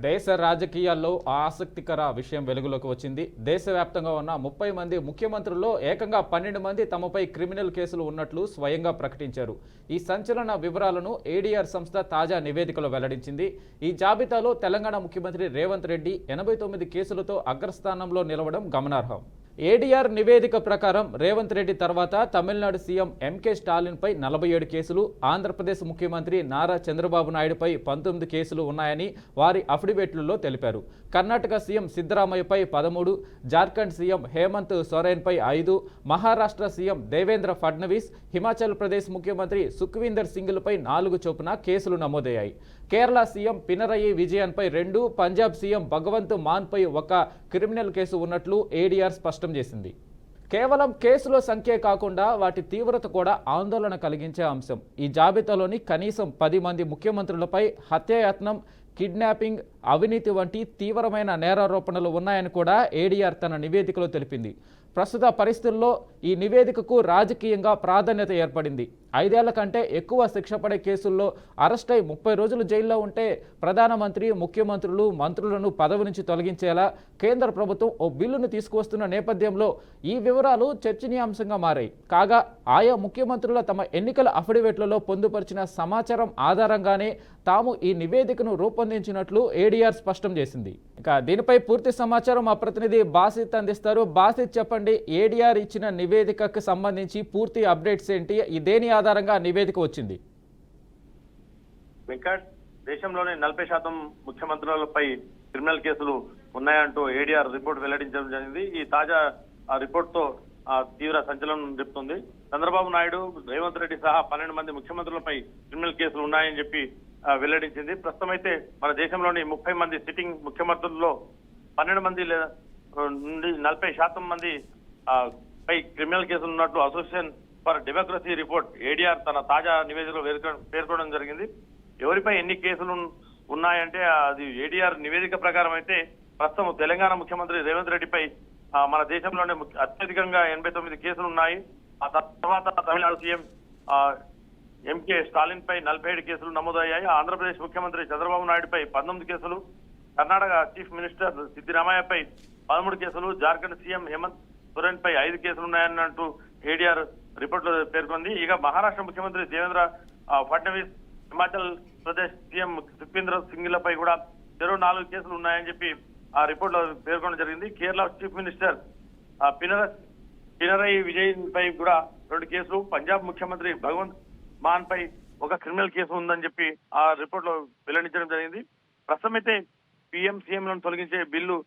దేశ రాజకీయాల్లో ఆసక్తికర విషయం వెలుగులోకి వచ్చింది. దేశవ్యాప్తంగా ఉన్న 30 మంది ముఖ్యమంత్రుల్లో ఏకంగా 12 మంది తమపై క్రిమినల్ కేసులు ఉన్నట్లు స్వయంగా ప్రకటించారు. ఈ సంచలన వివరాలను ఏడీఆర్ సంస్థ తాజా నివేదికలో వెల్లడించింది. ఈ జాబితాలో తెలంగాణ ముఖ్యమంత్రి రేవంత్ రెడ్డి 89 కేసులతో అగ్రస్థానంలో నిలవడం గమనార్హం. ఏడీఆర్ నివేదిక ప్రకారం రేవంత్ రెడ్డి తర్వాత తమిళనాడు సీఎం ఎంకే స్టాలిన్పై 47 కేసులు, ఆంధ్రప్రదేశ్ ముఖ్యమంత్రి నారా చంద్రబాబు నాయుడుపై 19 కేసులు ఉన్నాయని వారి అఫిడవిట్లలో తెలిపారు. కర్ణాటక సీఎం సిద్ధరామయ్యపై 13, జార్ఖండ్ సీఎం హేమంత్ సోరెన్పై 5, మహారాష్ట్ర సీఎం దేవేంద్ర ఫడ్నవీస్, హిమాచల్ ప్రదేశ్ ముఖ్యమంత్రి సుఖ్వీందర్ సింగ్లపై 4 చొప్పున కేసులు నమోదయ్యాయి. కేరళ సీఎం పినరయి విజయన్పై 2, పంజాబ్ సీఎం భగవంత్ మాన్పై 1 క్రిమినల్ కేసు ఉన్నట్లు ఏడీఆర్ స్పష్టం చేసింది. కేవలం కేసుల సంఖ్యే కాకుండా వాటి తీవ్రత కూడా ఆందోళన కలిగించే అంశం. ఈ జాబితాలోని కనీసం 10 మంది ముఖ్యమంత్రులపై హత్యాయత్నం, కిడ్నాపింగ్, అవినీతి వంటి తీవ్రమైన నేరారోపణలు ఉన్నాయని కూడా ఏడీఆర్ తన నివేదికలో తెలిపింది. ప్రస్తుత పరిస్థితుల్లో ఈ నివేదికకు రాజకీయంగా ప్రాధాన్యత ఏర్పడింది. 5 ఏళ్ల కంటే ఎక్కువ శిక్ష పడే కేసుల్లో అరెస్ట్ అయి 30 రోజులు జైల్లో ఉంటే ప్రధానమంత్రి, ముఖ్యమంత్రులు, మంత్రులను పదవి నుంచి తొలగించేలా కేంద్ర ప్రభుత్వం ఓ బిల్లును తీసుకువస్తున్న నేపథ్యంలో ఈ వివరాలు చర్చనీయాంశంగా మారాయి. కాగా ఆయా ముఖ్యమంత్రుల తమ ఎన్నికల అఫిడవిట్లలో పొందుపరిచిన సమాచారం ఆధారంగానే తాము ఈ నివేదికను రూపొందించినట్లు ఏడీఆర్ స్పష్టం చేసింది. ఇక దీనిపై పూర్తి సమాచారం మా ప్రతినిధి బాసిత్ అందిస్తారు. బాసిత్, చెప్పండి, ఏడీఆర్ ఇచ్చిన నివేదికకు సంబంధించి పూర్తి అప్డేట్స్ ఏంటి? దేని ఆధారంగా నివేదిక వచ్చింది? వెంకట్, దేశంలోని 40% ముఖ్యమంత్రులపై క్రిమినల్ కేసులు ఉన్నాయంటూ ఏడీఆర్ రిపోర్ట్ వెల్లడించడం జరిగింది. ఈ తాజా రిపోర్ట్ తో తీవ్ర సంచలనం చెప్తుంది. చంద్రబాబు నాయుడు, రేవంత్ రెడ్డి సహా 12 మంది ముఖ్యమంత్రులపై క్రిమినల్ కేసులు ఉన్నాయని చెప్పి వెల్లడించింది. ప్రస్తుతం అయితే మన దేశంలోని 30 మంది సిట్టింగ్ ముఖ్యమంత్రుల్లో 12 మంది నుండి 40% మంది పై క్రిమినల్ కేసులు ఉన్నట్లు association for democracy report ADR తన తాజా నివేదికలో పేర్కొనడం జరిగింది. ఎవరిపై ఎన్ని కేసులు ఉన్నాయంటే అది ఏడీఆర్ నివేదిక ప్రకారం అయితే ప్రస్తుతం తెలంగాణ ముఖ్యమంత్రి రేవంత్ రెడ్డిపై మన దేశంలోనే అత్యధికంగా 89 కేసులు ఉన్నాయి. ఆ తర్వాత తమిళనాడు సీఎం ఎంకే స్టాలిన్ పై 47 కేసులు నమోదయ్యాయి. ఆంధ్రప్రదేశ్ ముఖ్యమంత్రి చంద్రబాబు నాయుడుపై 19 కేసులు, కర్ణాటక చీఫ్ మినిస్టర్ సిద్ధరామయ్యపై 13 కేసులు, జార్ఖండ్ సీఎం హేమంత్ సోరెన్ పై 5 కేసులు ఉన్నాయన్నట్టు ఏడీఆర్ రిపోర్ట్ లో పేర్కొంది. ఇక మహారాష్ట్ర ముఖ్యమంత్రి దేవేంద్ర ఫడ్నవీస్, హిమాచల్ ప్రదేశ్ సీఎం సుఖ్వీందర్ సింగ్లపై కూడా 4 కేసులు ఉన్నాయని చెప్పి ఆ రిపోర్ట్ లో పేర్కొనడం జరిగింది. కేరళ చీఫ్ మినిస్టర్ పినరయి విజయన్ పై కూడా 2 కేసులు, పంజాబ్ ముఖ్యమంత్రి భగవంత్ మాన్ పై 1 క్రిమినల్ కేసు ఉందని చెప్పి ఆ రిపోర్ట్ లో వెల్లడించడం జరిగింది. ప్రస్తుతం అయితే పీఎం సీఎంలను తొలగించే బిల్లు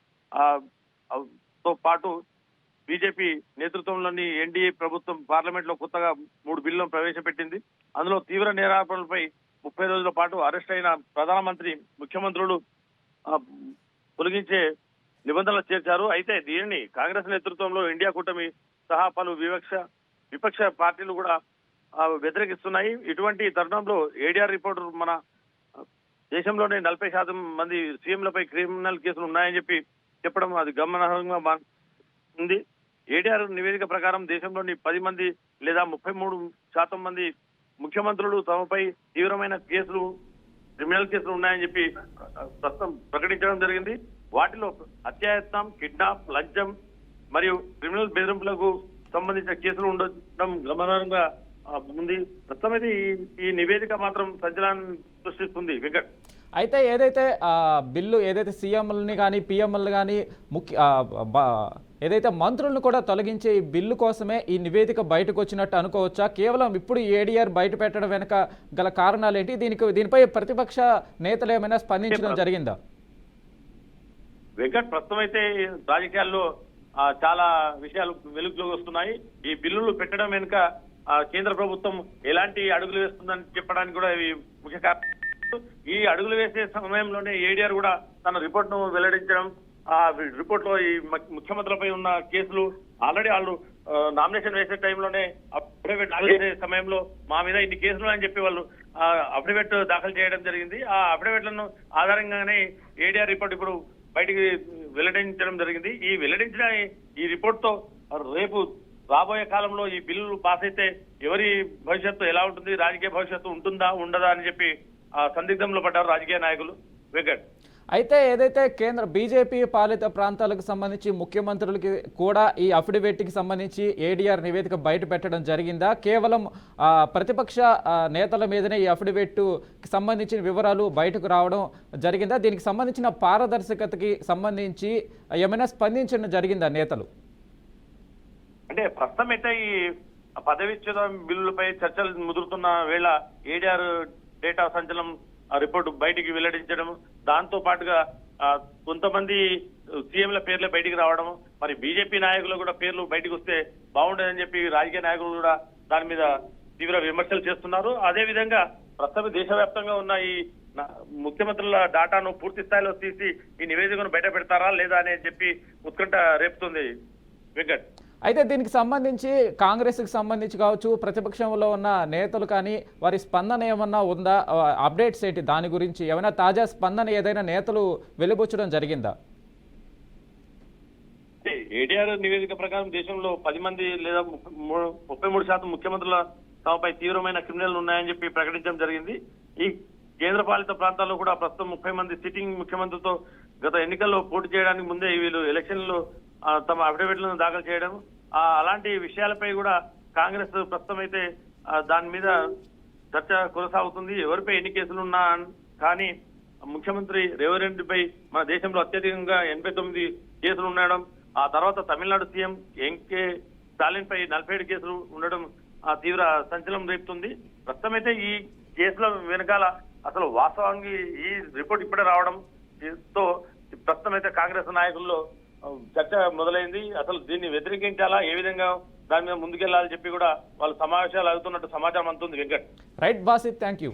తో పాటు బీజేపీ నేతృత్వంలోని ఎన్డీఏ ప్రభుత్వం పార్లమెంట్ లో కొత్తగా 3 బిల్లులను ప్రవేశపెట్టింది. అందులో తీవ్ర నేరారోపణలపై 30 రోజుల పాటు అరెస్ట్ అయిన ప్రధానమంత్రి, ముఖ్యమంత్రులు తొలగించే నిబంధనలు చేర్చారు. అయితే దీనిని కాంగ్రెస్ నేతృత్వంలో ఇండియా కూటమి సహా పలు విపక్ష పార్టీలు కూడా వ్యతిరేకిస్తున్నాయి. ఇటువంటి తరుణంలో ఏడీఆర్ రిపోర్టు మన దేశంలోనే 40% మంది సీఎంలపై క్రిమినల్ కేసులు ఉన్నాయని చెప్పడం అది గమనార్హంగా ఉంది. ఏడీఆర్ నివేదిక ప్రకారం దేశంలోని 10 మంది లేదా 33% మంది ముఖ్యమంత్రులు తమపై తీవ్రమైన కేసులు, క్రిమినల్ కేసులు ఉన్నాయని చెప్పి ప్రస్తుతం ప్రకటించడం జరిగింది. వాటిలో హత్యాయత్నం, కిడ్నాప్, లంచం మరియు క్రిమినల్ బెదిరింపులకు సంబంధించిన కేసులు ఉండడం గమనార్హంగా ఉంది. ప్రస్తుతం అయితే ఈ నివేదిక మాత్రం సంచలనం సృష్టిస్తుంది. వెంకట్, అయితే ఏదైతే బిల్లు ఏదైతే సీఎంలని కానీ పిఎంఎల్ని కానీ ఏదైతే మంత్రులను కూడా తొలగించే ఈ బిల్లు కోసమే ఈ నివేదిక బయటకు వచ్చినట్టు అనుకోవచ్చా? కేవలం ఇప్పుడు ఏడీఆర్ బయట పెట్టడం వెనక గల కారణాలు ఏంటి? దీనిపై ప్రతిపక్ష నేతలు ఏమైనా స్పందించడం జరిగిందా? వెంకట్, ప్రస్తుతం అయితే రాజకీయాల్లో చాలా విషయాలు వెలుగులోకి వస్తున్నాయి. ఈ బిల్లులు పెట్టడం వెనుక కేంద్ర ప్రభుత్వం ఎలాంటి అడుగులు వేస్తుందని చెప్పడానికి కూడా ఇవి ముఖ్య కారణం. ఈ అడుగులు వేసే సమయంలోనే ఏడీఆర్ కూడా తన రిపోర్ట్ ను వెల్లడించడం, ఆ రిపోర్ట్ లో ఈ ముఖ్యమంత్రులపై ఉన్న కేసులు ఆల్రెడీ వాళ్ళు నామినేషన్ వేసే టైంలోనే అఫిడవిట్ దాఖలు చేసే సమయంలో మా మీద ఇన్ని కేసులు అని చెప్పి వాళ్ళు అఫిడవిట్ దాఖలు చేయడం జరిగింది. ఆ అఫిడవిట్లను ఆధారంగానే ఏడీఆర్ రిపోర్ట్ ఇప్పుడు బయటికి వెల్లడించడం జరిగింది. ఈ వెల్లడించిన ఈ రిపోర్ట్ తో రేపు రాబోయే కాలంలో ఈ బిల్లులు పాస్ అయితే ఎవరి భవిష్యత్తు ఎలా ఉంటుంది, రాజకీయ భవిష్యత్తు ఉంటుందా ఉండదా అని చెప్పి సందిగ్ధంలో పడ్డారు రాజకీయ నాయకులు. వెంకట్, అయితే ఏదైతే కేంద్ర బీజేపీ పాలిత ప్రాంతాలకు సంబంధించి ముఖ్యమంత్రులకి కూడా ఈ అఫిడవిట్కి సంబంధించి ఏడీఆర్ నివేదిక బయట పెట్టడం జరిగిందా? కేవలం ప్రతిపక్ష నేతల మీదనే ఈ అఫిడవిట్కి సంబంధించిన వివరాలు బయటకు రావడం జరిగిందా? దీనికి సంబంధించిన పారదర్శకతకి సంబంధించి ఏమైనా స్పందించడం జరిగిందా నేతలు? అంటే ప్రస్తుతం అయితే ఈ పదవిచ్ఛేద బిల్లులపై చర్చలు ముదురుతున్న వేళ ఏడీఆర్ డేటా సంచలనం రిపోర్టు బయటికి వెల్లడించడం, దాంతో పాటుగా కొంతమంది సీఎంల పేర్లే బయటికి రావడం, మరి బీజేపీ నాయకులు కూడా పేర్లు బయటకు వస్తే బాగుండేదని చెప్పి రాజకీయ నాయకులు కూడా దాని మీద తీవ్ర విమర్శలు చేస్తున్నారు. అదే విధంగా ప్రస్తుతం దేశవ్యాప్తంగా ఉన్న ఈ ముఖ్యమంత్రుల డాటాను పూర్తి స్థాయిలో తీసి ఈ నివేదికను బయట పెడతారా లేదా అని చెప్పి ఉత్కంఠ రేపుతుంది వెంకట్. అయితే దీనికి సంబంధించి కాంగ్రెస్కి సంబంధించి కావచ్చు, ప్రతిపక్షంలో ఉన్న నేతలు కానీ వారి స్పందన ఏమన్నా ఉందా? అప్డేట్స్ ఏంటి దాని గురించి? ఏమైనా తాజా స్పందన ఏదైనా నేతలు వెలిబుచ్చడం జరిగిందా? ఏడీఆర్ నివేదిక ప్రకారం దేశంలో 10 మంది లేదా 33% ముఖ్యమంత్రుల తమపై తీవ్రమైన క్రిమినల్ ఉన్నాయని చెప్పి ప్రకటించడం జరిగింది. ఈ కేంద్ర పాలిత ప్రాంతాల్లో కూడా ప్రస్తుతం 30 మంది సిట్టింగ్ ముఖ్యమంత్రితో గత ఎన్నికల్లో పోటీ చేయడానికి ముందే వీళ్ళు ఎలక్షన్లో తమ అఫిడవిట్లను దాఖలు చేయడం, అలాంటి విషయాలపై కూడా కాంగ్రెస్ ప్రస్తుతం అయితే దాని మీద చర్చ కొనసాగుతుంది. ఎవరిపై ఎన్ని కేసులు ఉన్నా కానీ ముఖ్యమంత్రి రేవంత్ రెడ్డిపై మన దేశంలో అత్యధికంగా 89 కేసులు ఉండడం, ఆ తర్వాత తమిళనాడు సీఎం ఎంకే స్టాలిన్ పై 47 కేసులు ఉండడం తీవ్ర సంచలనం రేపుతుంది. ప్రస్తుతం అయితే ఈ కేసుల వెనకాల అసలు వాస్తవానికి ఈ రిపోర్ట్ ఇప్పుడే రావడం తో ప్రస్తుతం అయితే కాంగ్రెస్ నాయకుల్లో చర్చ మొదలైంది. అసలు దీన్ని వ్యతిరేకించాలా, ఏ విధంగా దాని మీద ముందుకెళ్లాలని చెప్పి కూడా వాళ్ళు సమావేశాలు అవుతున్నట్టు సమాచారం అందుతుంది Venkat. Right Basit, thank you.